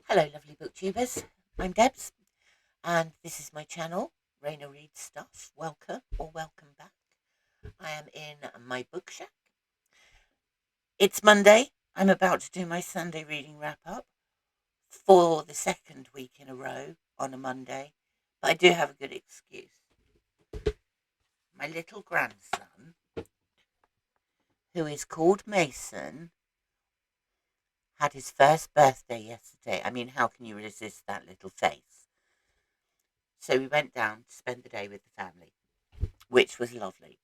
Hello, lovely booktubers. I'm Debs, and this is my channel, Raina Reads Stuff. Welcome or welcome back. I am in my book shack. It's Monday. I'm about to do my Sunday reading wrap up for the second week in a row on a Monday, but I do have a good excuse. My little grandson, who is called Mason, had his first birthday yesterday. I mean, how can you resist that little face? So we went down to spend the day with the family, which was lovely,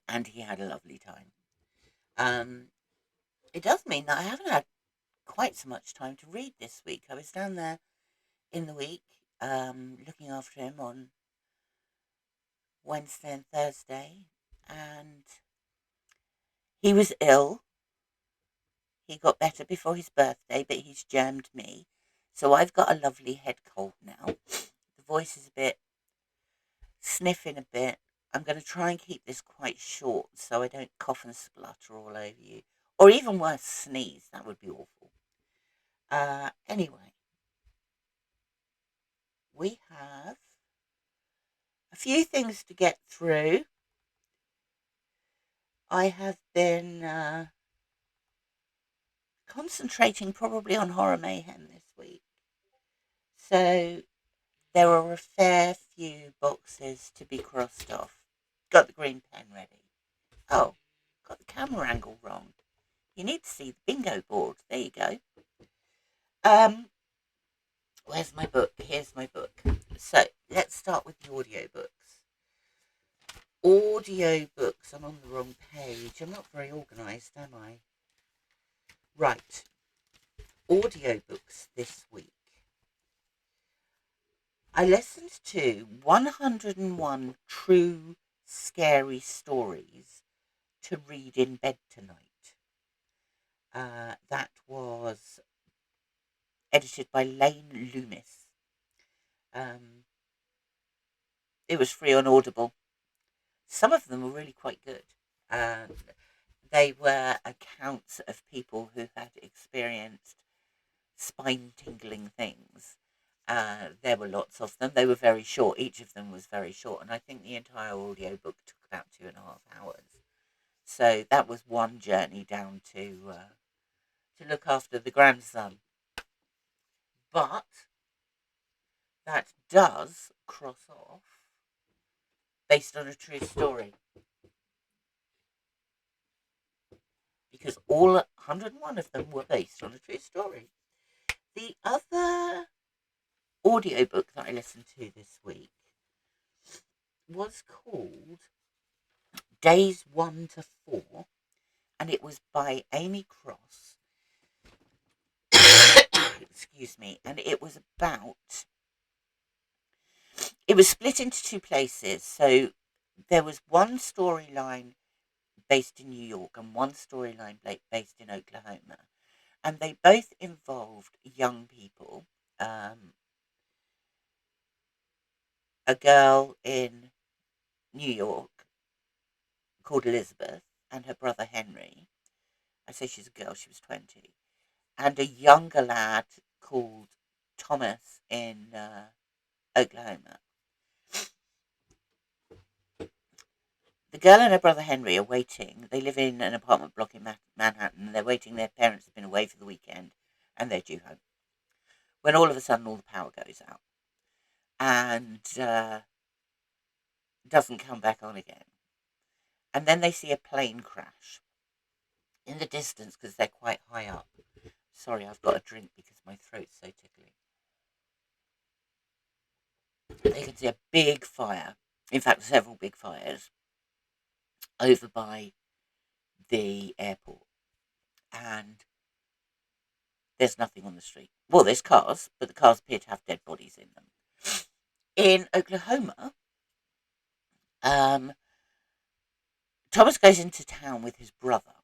and he had a lovely time. Um, it does mean that I haven't had quite so much time to read this week. I was down there in the week, looking after him on Wednesday and Thursday, and he was ill. He got better before his birthday, but he's germed me. So I've got a lovely head cold now. The voice is a bit sniffing a bit. I'm going to try and keep this quite short so I don't cough and splutter all over you. Or even worse, sneeze. That would be awful. Anyway, we have a few things to get through. I have been concentrating probably on horror mayhem this week. So there are a fair few boxes to be crossed off. Got the green pen ready. Oh, got the camera angle wrong. You need to see the bingo board. There you go. Where's my book? Here's my book. So let's start with the audiobooks. Audiobooks. I'm on the wrong page. I'm not very organised, am I? Right. Audiobooks this week. I listened to 101 true scary stories to read in bed tonight. That was edited by Lane Loomis. It was free on Audible. Some of them were really quite good. They were accounts of people who had experienced spine-tingling things. There were lots of them. They were very short. Each of them was very short, and I think the entire audiobook took about 2.5 hours. So that was one journey down to look after the grandson. But that does cross off based on a true story. Because all 101 of them were based on a true story. The other audiobook that I listened to this week was called Days 1 to 4, and it was by Amy Cross. Excuse me. And it was split into two places. So there was one storyline based in New York and one storyline based in Oklahoma. And they both involved young people. A girl in New York called Elizabeth and her brother Henry. I say she's a girl, she was 20. And a younger lad called Thomas in Oklahoma. The girl and her brother Henry are waiting. They live in an apartment block in Manhattan. They're waiting. Their parents have been away for the weekend and they're due home. When all of a sudden all the power goes out and doesn't come back on again. And then they see a plane crash in the distance because they're quite high up. Sorry, I've got a drink because my throat's so tickly. They can see a big fire. In fact, several big fires over by the airport. And there's nothing on the street. Well, there's cars, but the cars appear to have dead bodies in them. In Oklahoma, Thomas goes into town with his brother.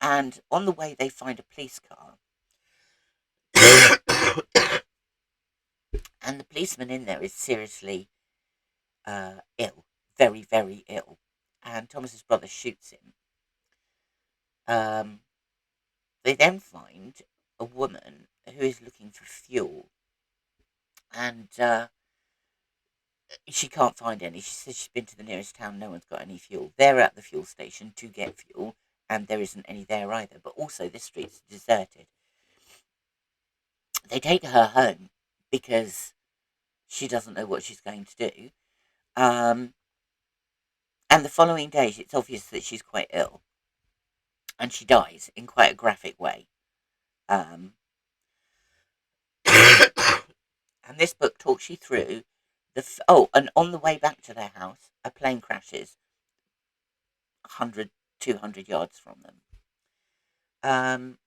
And on the way, they find a police car. And the policeman in there is seriously ill. Very, very ill. And Thomas's brother shoots him. They then find a woman who is looking for fuel, and she can't find any. She says she's been to the nearest town, no one's got any fuel. They're at the fuel station to get fuel, and there isn't any there either. But also, this street's deserted. They take her home because she doesn't know what she's going to do. And the following day, it's obvious that she's quite ill, and she dies in quite a graphic way. Um, and this book talks you through and on the way back to their house, a plane crashes 100, 200 yards from them.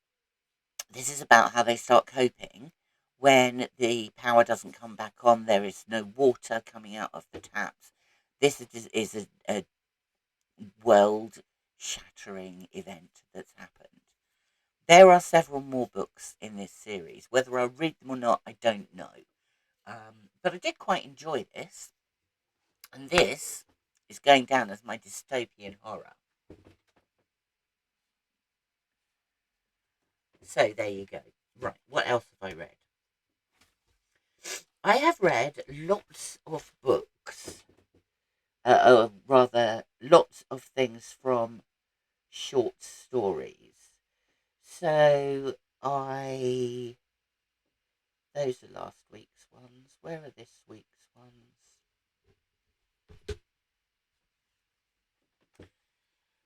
This is about how they start coping when the power doesn't come back on. There is no water coming out of the taps. This is a world-shattering event that's happened. There are several more books in this series. Whether I read them or not, I don't know. But I did quite enjoy this. And this is going down as my dystopian horror. So there you go. Right, what else have I read? I have read lots of books, rather lots of things from short stories. So those are last week's ones. Where are this week's ones?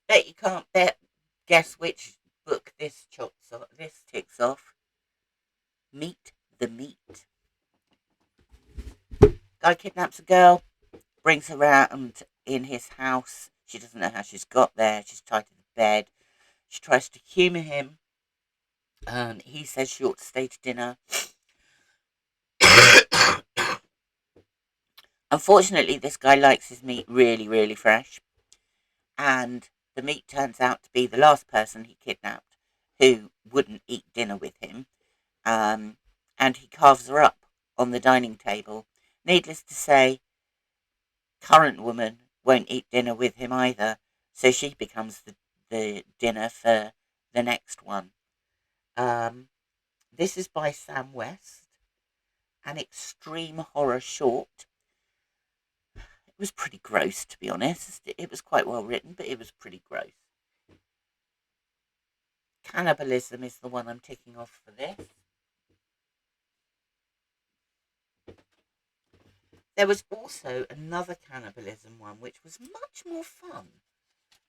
Bet you can't guess which book this ticks off. Meet the Meat. Guy kidnaps a girl, brings her around in his house. She doesn't know how she's got there. She's tied to the bed. She tries to humour him. He says she ought to stay to dinner. Unfortunately, this guy likes his meat really, really fresh. And the meat turns out to be the last person he kidnapped who wouldn't eat dinner with him. And he carves her up on the dining table. Needless to say, current woman won't eat dinner with him either, so she becomes the dinner for the next one. This is by Sam West, an extreme horror short. It was pretty gross, to be honest. It was quite well written, but it was pretty gross. Cannibalism is the one I'm ticking off for this. There was also another cannibalism one, which was much more fun.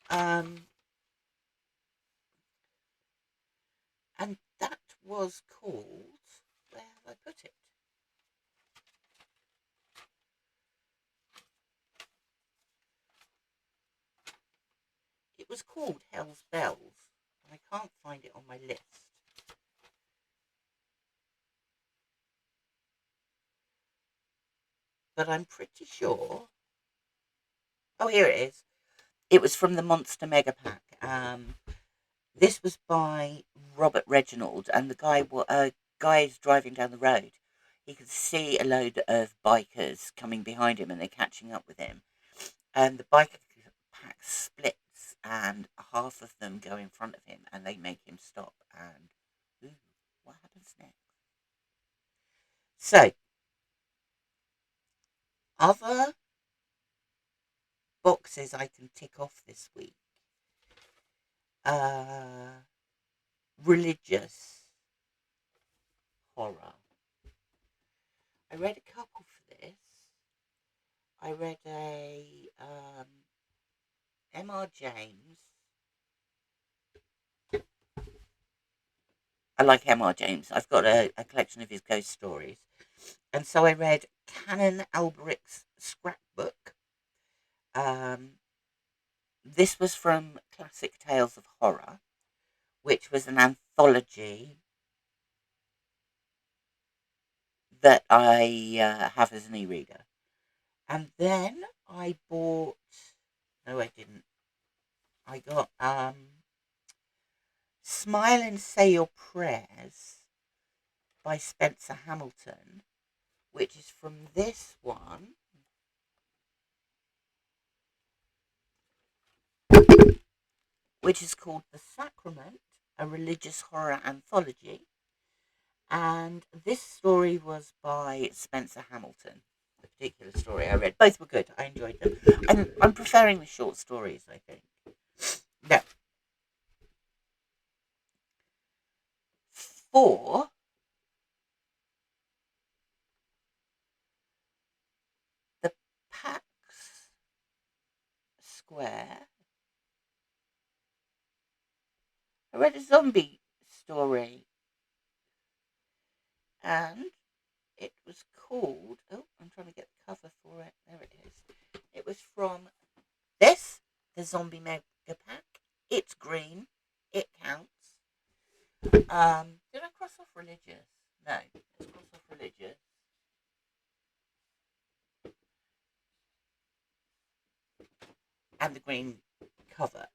And that was called... Where have I put it? It was called Hell's Bells. I can't find it on my list. But I'm pretty sure... Oh, here it is. It was from the Monster Mega Pack. This was by Robert Reginald, and the guy is driving down the road. He could see a load of bikers coming behind him, and they're catching up with him. And the biker pack splits, and half of them go in front of him, and they make him stop. And what happens next? So, other boxes I can tick off this week. Religious horror. I read a couple for this. I read a M.R. James. I like M.R. James. I've got a collection of his ghost stories. And so I read Canon Alberich's Scrapbook. This was from Classic Tales of Horror, which was an anthology that I have as an e-reader. And then I bought... No, I didn't. I got Smile and Say Your Prayers by Spencer Hamilton, which is from this one. Which is called The Sacrament, a religious horror anthology. And this story was by Spencer Hamilton. The particular story I read, both were good. I enjoyed them. I'm preferring the short stories, I think. Now, for the Pax Square, I read a zombie story, and it was called. Oh, I'm trying to get the cover for it. There it is. It was from this, the Zombie Mega Pack. It's green. It counts. Did I cross off religious? No, let's cross off religious. And the green cover.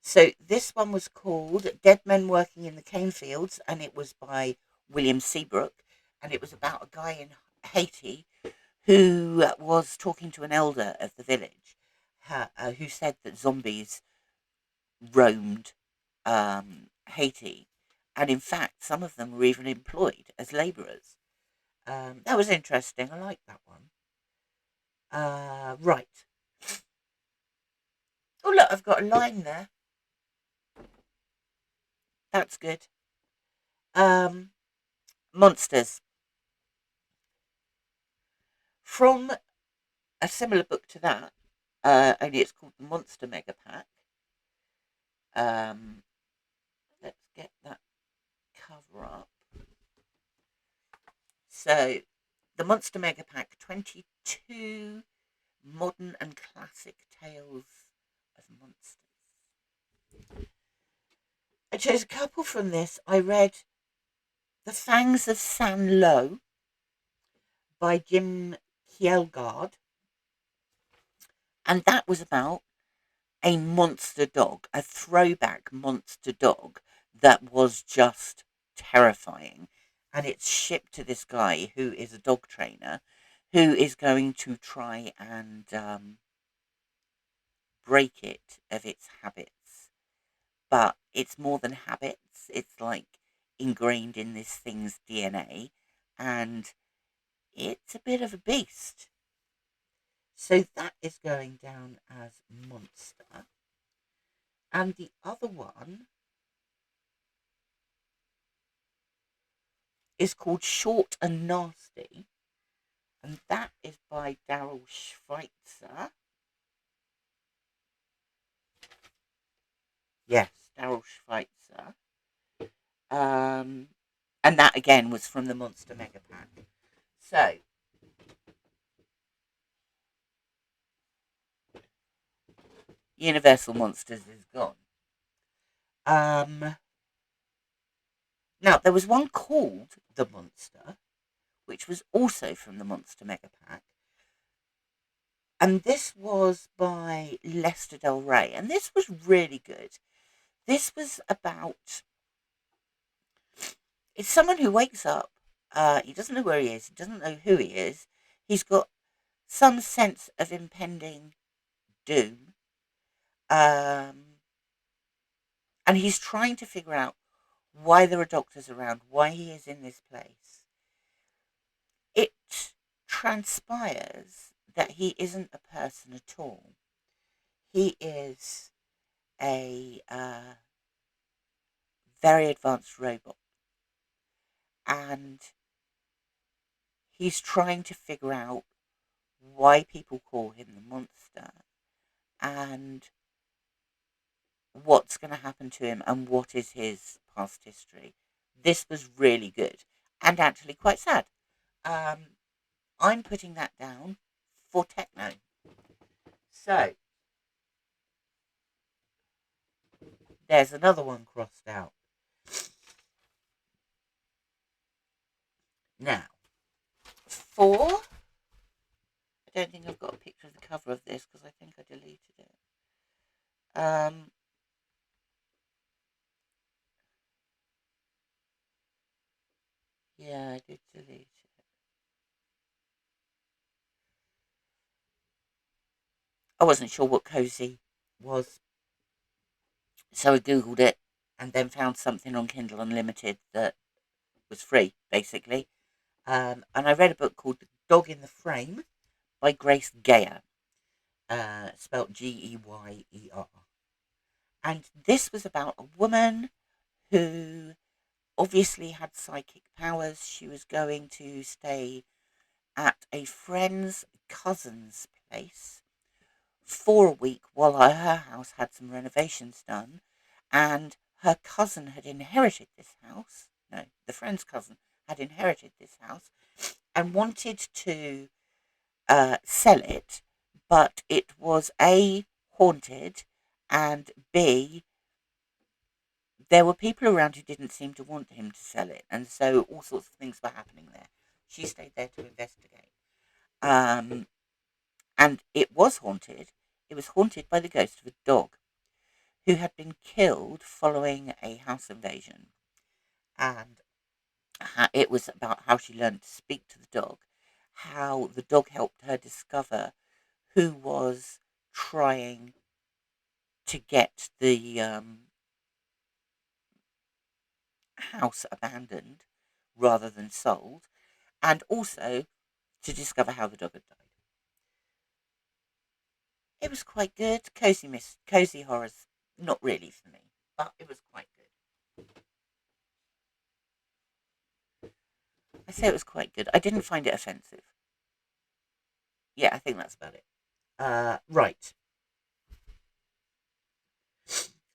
So this one was called Dead Men Working in the Cane Fields, and it was by William Seabrook, and it was about a guy in Haiti who was talking to an elder of the village who said that zombies roamed Haiti, and in fact some of them were even employed as labourers. That was interesting. I liked that one. Right. Oh look, I've got a line there. That's good. Monsters. From a similar book to that, only it's called the Monster Mega Pack. Um, let's get that cover up. So, the Monster Mega Pack, 22 modern and classic tales of monsters. I chose a couple from this. I read The Fangs of San Lo by Jim Kjelgaard, and that was about a monster dog, a throwback monster dog that was just terrifying. And it's shipped to this guy who is a dog trainer who is going to try and break it of its habits. But it's more than habits, it's like ingrained in this thing's DNA, and it's a bit of a beast. So that is going down as monster. And the other one is called Short and Nasty, and that is by Daryl Schweitzer. Yes, Daryl Schweitzer. Um, and that again was from the Monster Mega Pack. So, Universal Monsters is gone. Now, there was one called The Monster, which was also from the Monster Mega Pack. And this was by Lester Del Rey. And this was really good. This was about, it's someone who wakes up. He doesn't know where he is. He doesn't know who he is. He's got some sense of impending doom. And he's trying to figure out why there are doctors around, why he is in this place. It transpires that he isn't a person at all. He is a very advanced robot. And he's trying to figure out why people call him the monster and what's going to happen to him and what is his past history. This was really good and actually quite sad. I'm putting that down for techno. So, there's another one crossed out. Now, for, I don't think I've got a picture of the cover of this because I think I deleted it. Yeah, I did delete it. I wasn't sure what cozy was, so I googled it and then found something on Kindle Unlimited that was free, basically. And I read a book called The Dog in the Frame by Grace Geyer, spelt Geyer. And this was about a woman who obviously had psychic powers. She was going to stay at a friend's cousin's place for a week while her house had some renovations done. And her cousin had inherited this house. No, the friend's cousin had inherited this house and wanted to sell it, but it was A, haunted, and B, there were people around who didn't seem to want him to sell it, and so all sorts of things were happening there. She stayed there to investigate. And it was haunted. It was haunted by the ghost of a dog who had been killed following a house invasion. And it was about how she learned to speak to the dog, how the dog helped her discover who was trying to get the house abandoned rather than sold, and also to discover how the dog had died. It was quite good. Cozy horrors, not really for me, but it was quite good. I say it was quite good. I didn't find it offensive. Yeah, I think that's about it. Right.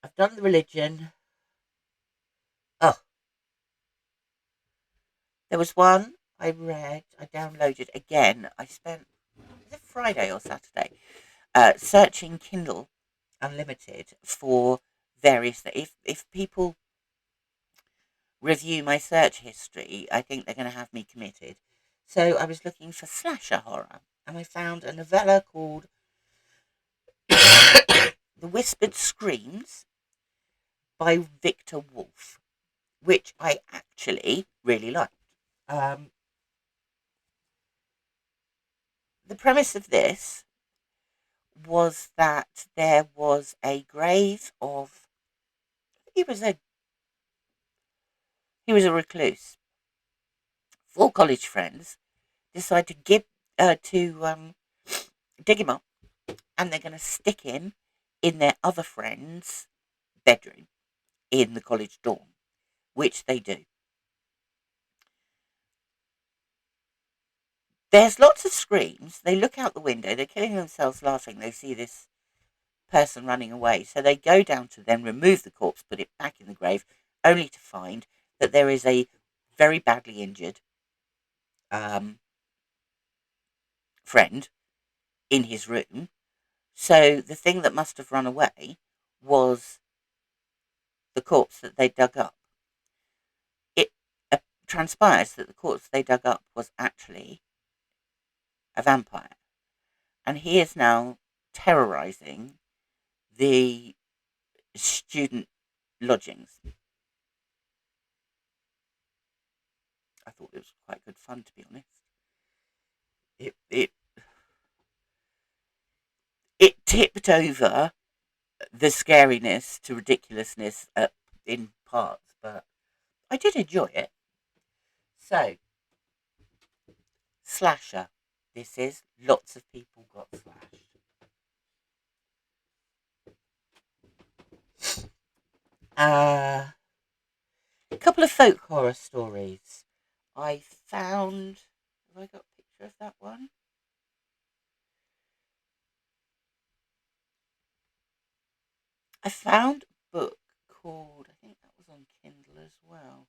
I've done the religion. Oh, there was one I read. I downloaded again. I spent, was it Friday or Saturday, searching Kindle Unlimited for various. If people review my search history, I think they're going to have me committed. So I was looking for slasher horror, and I found a novella called The Whispered Screams by Victor Woolf, which I actually really liked. Um, the premise of this was that there was a grave of he was a he was a recluse. Four college friends decide to dig him up, and they're going to stick him in their other friend's bedroom in the college dorm, which they do. There's lots of screams. They look out the window. They're killing themselves laughing. They see this person running away. So they go down to then remove the corpse, put it back in the grave, only to find that there is a very badly injured friend in his room. So the thing that must have run away was the corpse that they dug up. It transpires that the corpse they dug up was actually a vampire. And he is now terrorizing the student lodgings. I thought it was quite good fun, to be honest. It it tipped over the scariness to ridiculousness in parts, but I did enjoy it. So, slasher. This is lots of people got slashed. A couple of folk horror stories. I found. Have I got a picture of that one? I found a book called. I think that was on Kindle as well.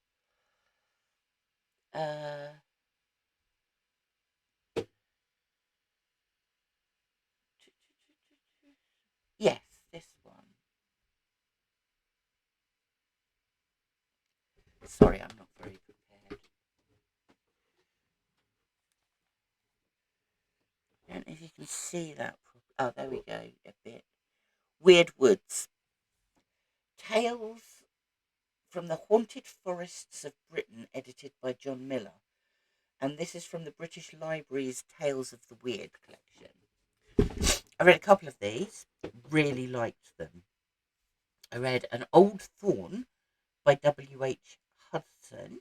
Yes, this one. Sorry, I'm not very prepared. I don't know if you can see that. Oh, there we go. A bit. Weird Woods. Tales from the Haunted Forests of Britain, edited by John Miller. And this is from the British Library's Tales of the Weird collection. I read a couple of these, really liked them. I read An Old Thorn by W.H. Hudson.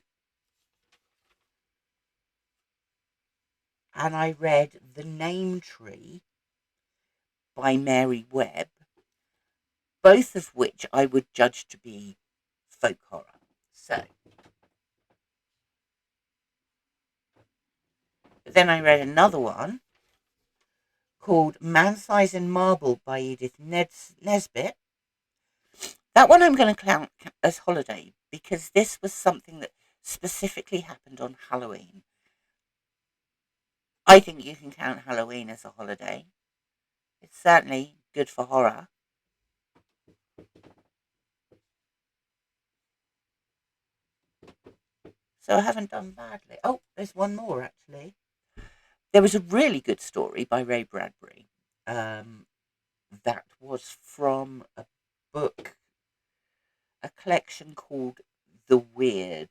and I read The Name Tree by Mary Webb, both of which I would judge to be folk horror. So, but then I read another one called Man Size in Marble by Edith Nesbit. That one I'm going to count as holiday because this was something that specifically happened on Halloween. I think you can count Halloween as a holiday. It's certainly good for horror. So I haven't done badly. Oh, there's one more actually. There was a really good story by Ray Bradbury. That was from a book, a collection called The Weird,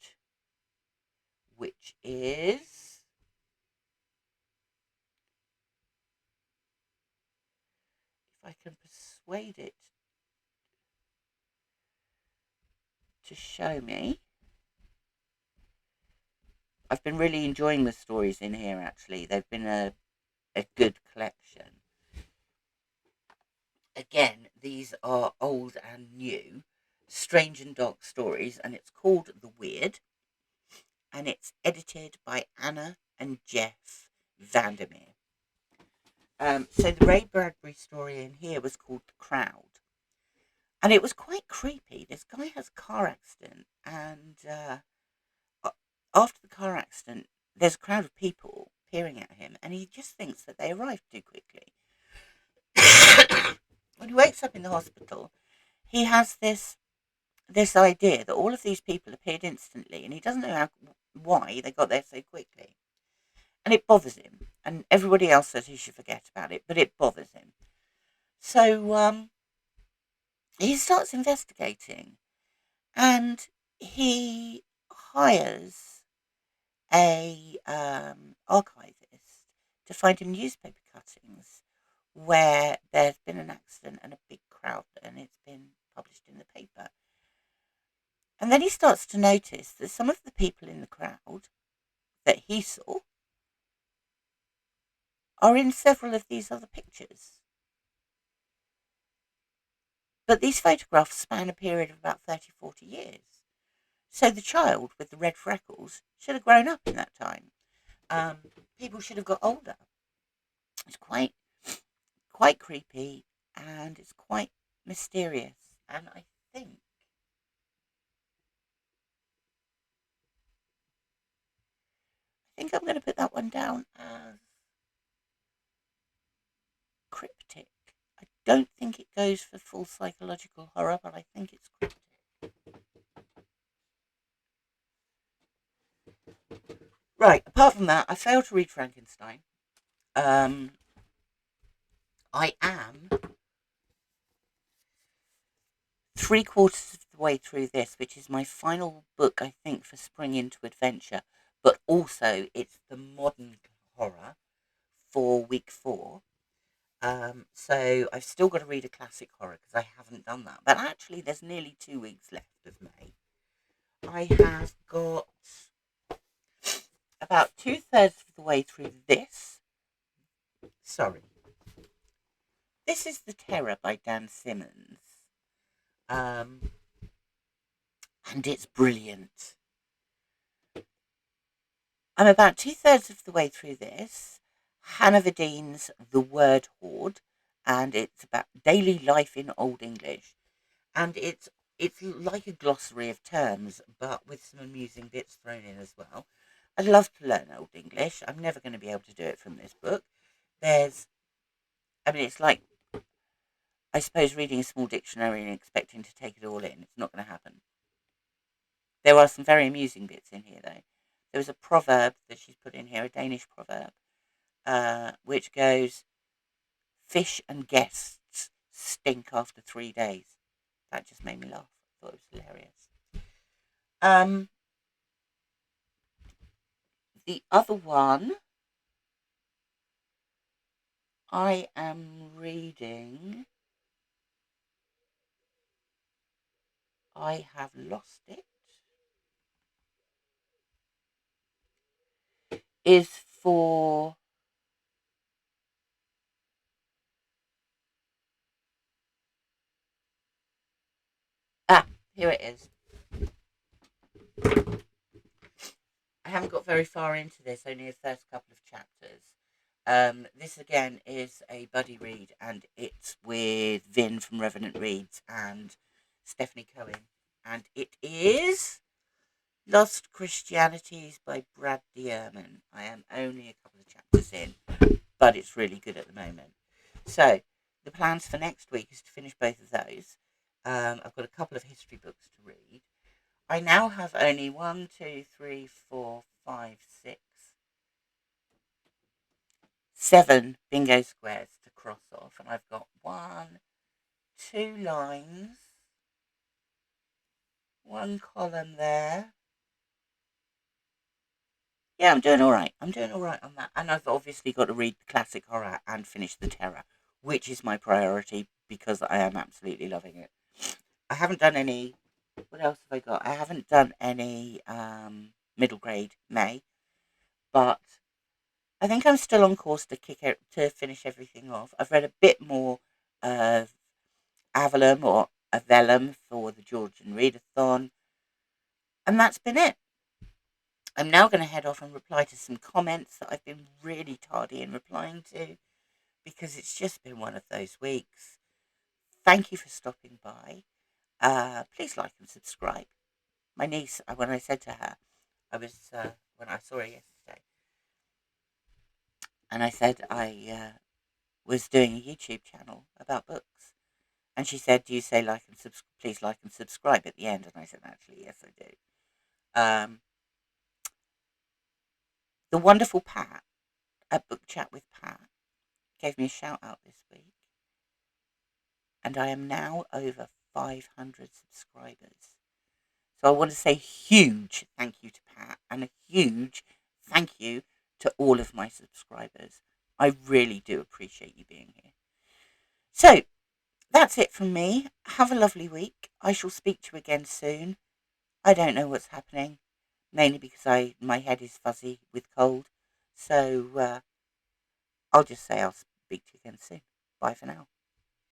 which is, if I can persuade it to show me. I've been really enjoying the stories in here actually. They've been a good collection. Again, these are old and new, strange and dark stories, and it's called The Weird, and it's edited by Anna and Jeff Vandermeer. So the Ray Bradbury story in here was called The Crowd, and it was quite creepy. This guy has a car accident, and after the car accident, there's a crowd of people peering at him, and he just thinks that they arrived too quickly. When he wakes up in the hospital, he has this idea that all of these people appeared instantly, and he doesn't know why they got there so quickly. And it bothers him, and everybody else says he should forget about it, but it bothers him. So he starts investigating, and he hires a archivist to find him newspaper cuttings where there's been an accident and a big crowd, and it's been published in the paper. And then he starts to notice that some of the people in the crowd that he saw are in several of these other pictures. But these photographs span a period of about 30, 40 years. So the child with the red freckles should have grown up in that time. People should have got older. It's quite creepy, and it's quite mysterious. And I think I'm going to put that one down as cryptic. I don't think it goes for full psychological horror, but I think it's cryptic. Right, apart from that, I failed to read Frankenstein. I am 3/4 of the way through this, which is my final book, I think, for Spring into Adventure, but also it's the modern horror for week 4. So I've still got to read a classic horror because I haven't done that. But actually, there's nearly 2 weeks left of May. I have got about 2/3 of the way through this. Sorry. This is The Terror by Dan Simmons. And it's brilliant. I'm about 2/3 of the way through this. Hannah Vadine's The Word Hoard, and it's about daily life in Old English. And it's like a glossary of terms, but with some amusing bits thrown in as well. I'd love to learn Old English. I'm never going to be able to do it from this book. It's like, I suppose, reading a small dictionary and expecting to take it all in. It's not going to happen. There are some very amusing bits in here, though. There was a proverb that she's put in here, a Danish proverb, which goes, "Fish and guests stink after 3 days." That just made me laugh. I thought it was hilarious. The other one I am reading, I have lost it, is for Ah, here it is. I haven't got very far into this, only the first couple of chapters. This again is a buddy read, and it's with Vin from Revenant Reads and Stephanie Cohen, and it is Lost Christianities by Brad Dierman. I am only a couple of chapters in, but it's really good at the moment. So the plans for next week is to finish both of those. I've got a couple of history books to read. I now have only 1, 2, 3, 4, 5, 6, 7 bingo squares to cross off, and I've got 1, 2 lines, 1 column there. Yeah, I'm doing all right. I'm doing all right on that. And I've obviously got to read the classic horror and finish the terror, which is my priority because I am absolutely loving it. I haven't done any. What else have I got? I haven't done any middle grade May, but I think I'm still on course to to finish everything off. I've read a bit more of Avalum or Avelum for the Georgian readathon, and that's been it. I'm now going to head off and reply to some comments that I've been really tardy in replying to because it's just been one of those weeks. Thank you for stopping by. Please like and subscribe. My niece, when I said to her, when I saw her yesterday, and I said I was doing a YouTube channel about books. And she said, do you say please like and subscribe at the end? And I said, actually, yes, I do. The wonderful Pat at Book Chat with Pat gave me a shout out this week. And I am now over 500 subscribers. So I want to say huge thank you to Pat and a huge thank you to all of my subscribers. I really do appreciate you being here. So that's it from me. Have a lovely week. I shall speak to you again soon. I don't know what's happening, mainly because my head is fuzzy with cold. So I'll just say I'll speak to you again soon. Bye for now.